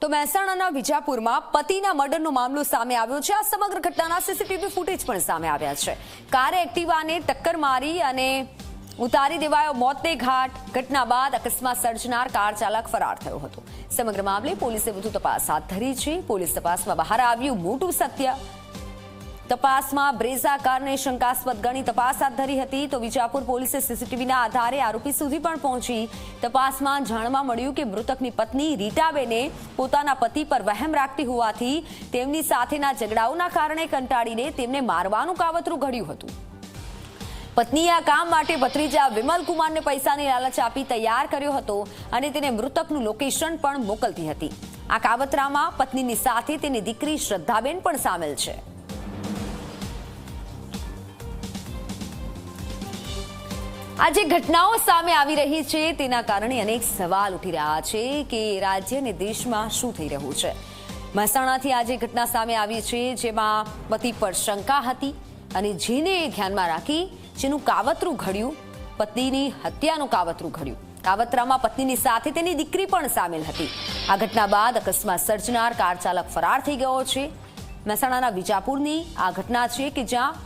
તો મહેસાણાના વિજાપુરમાં પતિના મર્ડરનો મામલો સામે આવ્યો છે। આ સમગ્ર ઘટનાના સીસીટીવી ફૂટેજ પણ સામે આવ્યા છે। કારે એક્ટિવાને ટક્કર મારી અને ઉતારી દેવાયો મોતને ઘાટ। ઘટના બાદ અકસ્માત સર્જનાર કાર ચાલક ફરાર થયો હતો। સમગ્ર મામલે પોલીસે વધુ તપાસ હાથ ધરી છે। પોલીસ તપાસમાં બહાર આવ્યું મોટું સત્ય। તપાસમાં બ્રેઝા કારને શંકાસ્પદ ગણી તપાસ હાથ ધરી હતી। તો વિજાપુર પોલીસે સીસીટીવીના આધારે આરોપી સુધી પણ પહોંચી તપાસમાં જાણવા મળ્યું કે મૃતકની પત્ની રીટાબેને પોતાના પતિ પર વહેમ રાખતી હોવાથી તેમની સાથેના ઝઘડાઓના કારણે કંટાળીને તેમને મારવાનું કાવતરું ઘડ્યું હતું। પત્નીએ આ કામ માટે ભત્રીજા વિમલ કુમારને પૈસાની લાલચ આપી તૈયાર કર્યો હતો અને તેને મૃતકનું લોકેશન પણ મોકલતી હતી। આ કાવતરામાં પત્નીની સાથે તેની દીકરી શ્રદ્ધાબેન પણ સામેલ છે। આ જે ઘટનાઓ સામે આવી રહી છે તેના કારણે અનેક સવાલ ઉઠી રહ્યા છે કે રાજ્ય અને દેશમાં શું થઈ રહ્યું છે। મહેસાણાથી આ જે ઘટના સામે આવી છે જેમાં પતિ પર શંકા હતી અને જેને ધ્યાનમાં રાખી જેનું કાવતરું ઘડ્યું, પત્નીની હત્યાનું કાવતરું ઘડ્યું। કાવતરામાં પત્નીની સાથે તેની દીકરી પણ સામેલ હતી। આ ઘટના બાદ અકસ્માત સર્જનાર કાર ચાલક ફરાર થઈ ગયો છે। મહેસાણાના વિજાપુરની આ ઘટના છે કે જ્યાં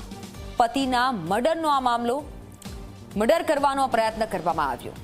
પતિના મર્ડરનો આ મામલો મર્ડર કરવાનો પ્રયત્ન કરવામાં આવ્યો।